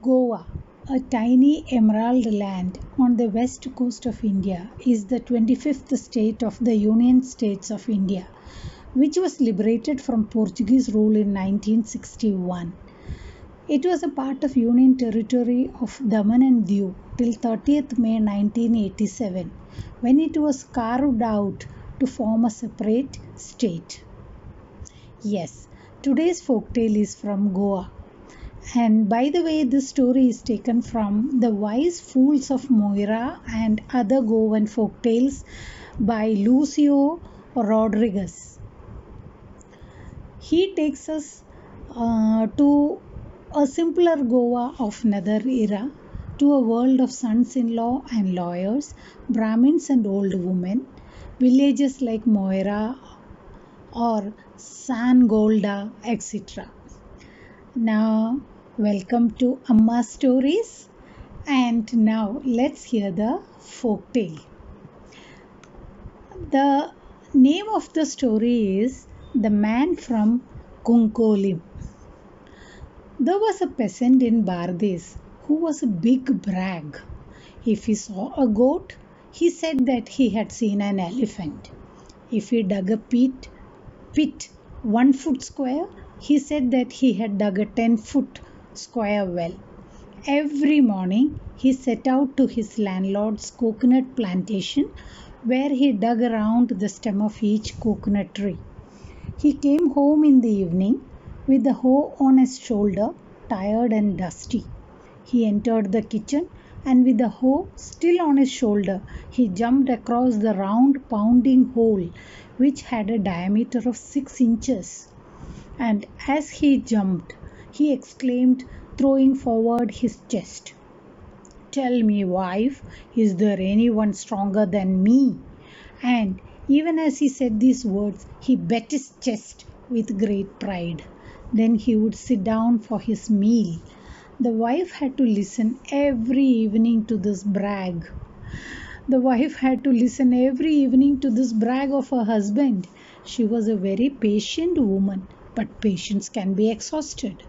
Goa, a tiny emerald land on the west coast of India, is the 25th state of the Union States of India, which was liberated from Portuguese rule in 1961. It was a part of Union Territory of Daman and Diu till 30th May 1987, when it was carved out to form a separate state. Yes, today's folktale is from Goa. And by the way, this story is taken from The Wise Fools of Moira and Other Goan Folktales by Lucio Rodriguez. He takes us to a simpler Goa of another era, to a world of sons-in-law and lawyers, Brahmins and old women, villages like Moira or Sangolda, etc. Now, welcome to Amma Stories, and now let's hear the folktale. The name of the story is The Man from Kunkolim. There was a peasant in Bardez who was a big brag. If he saw a goat, he said that he had seen an elephant. If he dug a pit 1 foot square, he said that he had dug a 10-foot square well. Every morning, he set out to his landlord's coconut plantation, where he dug around the stem of each coconut tree. He came home in the evening with the hoe on his shoulder, tired and dusty. He entered the kitchen, and with the hoe still on his shoulder, he jumped across the round pounding hole, which had a diameter of 6 inches. And as he jumped, he exclaimed, throwing forward his chest, "Tell me, wife, is there anyone stronger than me?" And even as he said these words, he beat his chest with great pride. Then he would sit down for his meal. The wife had to listen every evening to this brag. The wife had to listen every evening to this brag of her husband. She was a very patient woman, but patience can be exhausted.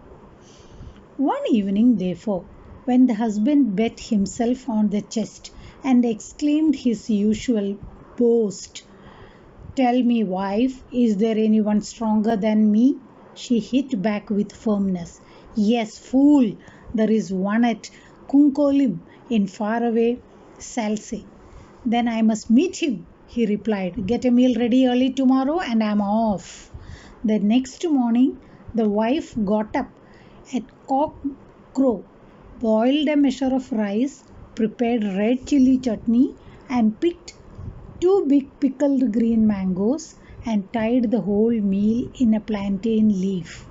One evening, therefore, when the husband beat himself on the chest and exclaimed his usual boast, "Tell me, wife, is there anyone stronger than me?" she hit back with firmness, "Yes, fool, there is one at Kunkolim in faraway Salse." "Then I must meet him," he replied. "Get a meal ready early tomorrow and I am off." The next morning, the wife got up at cock crow, boiled a measure of rice, prepared red chili chutney, and picked 2 big pickled green mangoes and tied the whole meal in a plantain leaf.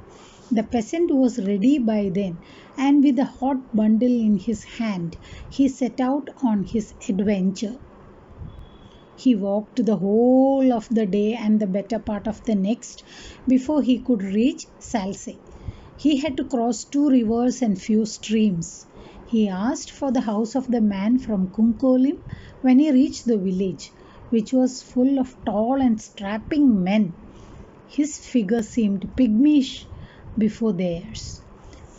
The peasant was ready by then, and with a hot bundle in his hand, he set out on his adventure. He walked the whole of the day and the better part of the next before he could reach Salse. He had to cross 2 rivers and few streams. He asked for the house of the man from Kunkolim when he reached the village, which was full of tall and strapping men. His figure seemed pygmyish before theirs.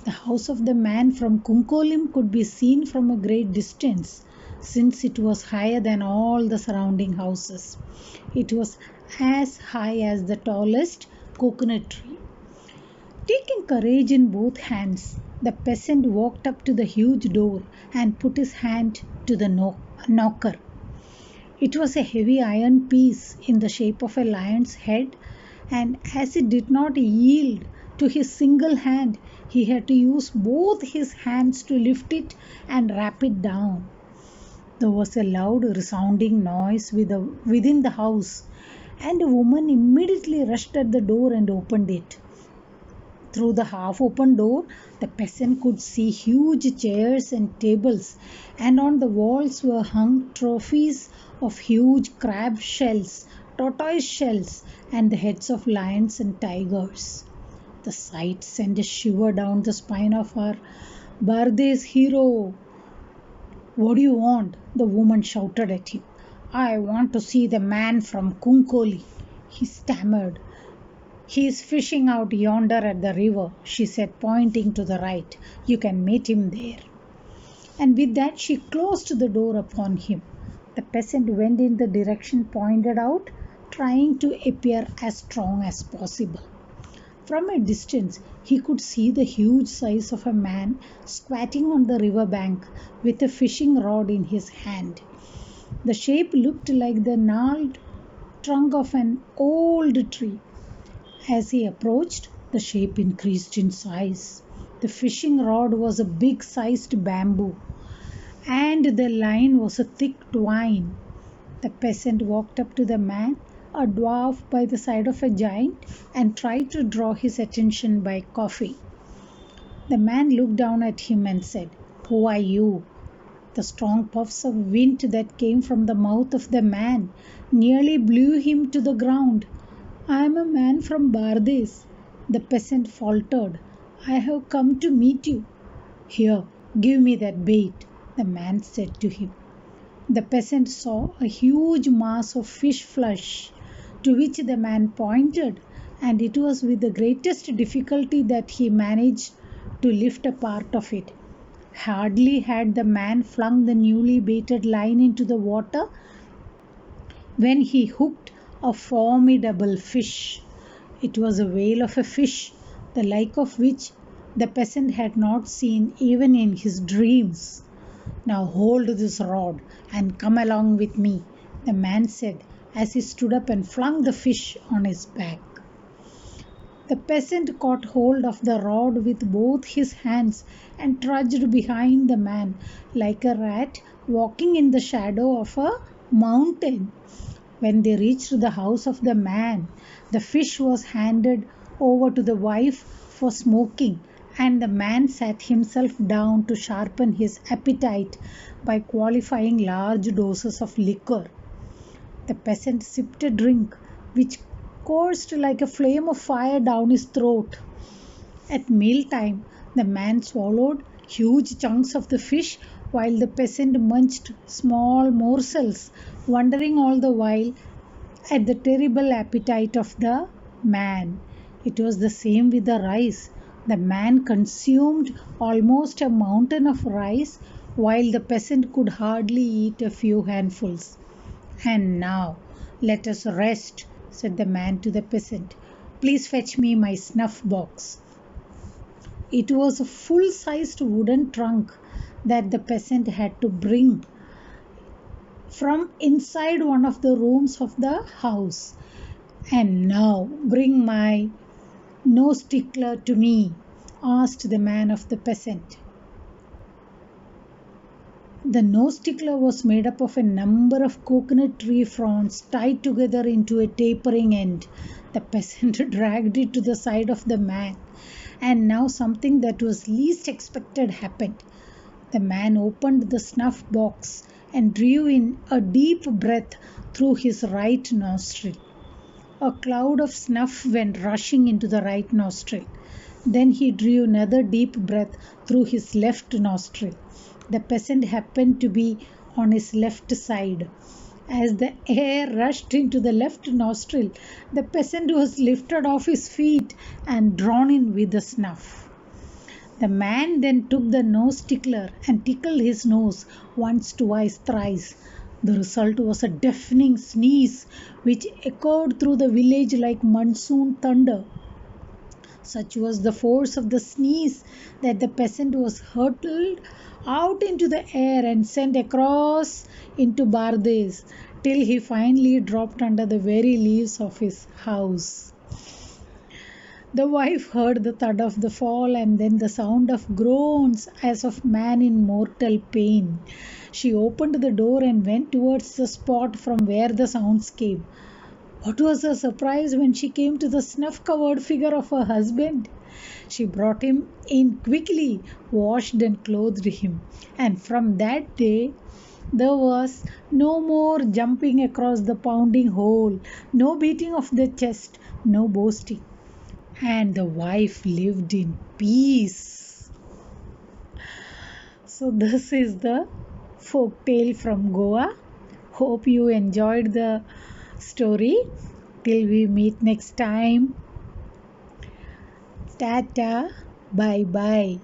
The house of the man from Kunkolim could be seen from a great distance, since it was higher than all the surrounding houses. It was as high as the tallest coconut tree. Taking courage in both hands, the peasant walked up to the huge door and put his hand to the knocker. It was a heavy iron piece in the shape of a lion's head, and as it did not yield to his single hand, he had to use both his hands to lift it and rap it down. There was a loud resounding noise within the house, and a woman immediately rushed at the door and opened it. Through the half-open door, the peasant could see huge chairs and tables, and on the walls were hung trophies of huge crab shells, tortoise shells, and the heads of lions and tigers. The sight sent a shiver down the spine of our Bardez hero. "What do you want?" the woman shouted at him. "I want to see the man from Kunkoli," he stammered. "He is fishing out yonder at the river," she said, pointing to the right. "You can meet him there." And with that she closed the door upon him. The peasant went in the direction pointed out, trying to appear as strong as possible. From a distance he could see the huge size of a man squatting on the river bank with a fishing rod in his hand. The shape looked like the gnarled trunk of an old tree. As he approached, the shape increased in size. The fishing rod was a big-sized bamboo, and the line was a thick twine. The peasant walked up to the man, a dwarf by the side of a giant, and tried to draw his attention by coughing. The man looked down at him and said, "Who are you?" The strong puffs of wind that came from the mouth of the man nearly blew him to the ground. "I am a man from Bardez," the peasant faltered. "I have come to meet you." "Here, give me that bait," the man said to him. The peasant saw a huge mass of fish flesh to which the man pointed, and it was with the greatest difficulty that he managed to lift a part of it. Hardly had the man flung the newly baited line into the water when he hooked a formidable fish. It was a whale of a fish, the like of which the peasant had not seen even in his dreams. "Now hold this rod and come along with me," the man said as he stood up and flung the fish on his back. The peasant caught hold of the rod with both his hands and trudged behind the man like a rat walking in the shadow of a mountain. When they reached the house of the man, the fish was handed over to the wife for smoking, and the man sat himself down to sharpen his appetite by qualifying large doses of liquor. The peasant sipped a drink which coursed like a flame of fire down his throat. At mealtime, the man swallowed huge chunks of the fish while the peasant munched small morsels, wondering all the while at the terrible appetite of the man. It was the same with the rice. The man consumed almost a mountain of rice while the peasant could hardly eat a few handfuls. "And now let us rest," said the man to the peasant. "Please fetch me my snuff box." It was a full-sized wooden trunk that the peasant had to bring from inside one of the rooms of the house. "And now bring my nose tickler to me," asked the man of the peasant. The nose tickler was made up of a number of coconut tree fronds tied together into a tapering end. The peasant dragged it to the side of the man, and now something that was least expected happened. The man opened the snuff box and drew in a deep breath through his right nostril. A cloud of snuff went rushing into the right nostril. Then he drew another deep breath through his left nostril. The peasant happened to be on his left side. As the air rushed into the left nostril, the peasant was lifted off his feet and drawn in with the snuff. The man then took the nose tickler and tickled his nose once, twice, thrice. The result was a deafening sneeze which echoed through the village like monsoon thunder. Such was the force of the sneeze that the peasant was hurtled out into the air and sent across into Bardez till he finally dropped under the very leaves of his house. The wife heard the thud of the fall and then the sound of groans as of man in mortal pain. She opened the door and went towards the spot from where the sounds came. What was her surprise when she came to the snuff-covered figure of her husband! She brought him in quickly, washed and clothed him, and from that day there was no more jumping across the pounding hole, no beating of the chest, no boasting. And the wife lived in peace. So this is the folk tale from Goa. Hope you enjoyed the story. Till we meet next time. Tata. Bye bye.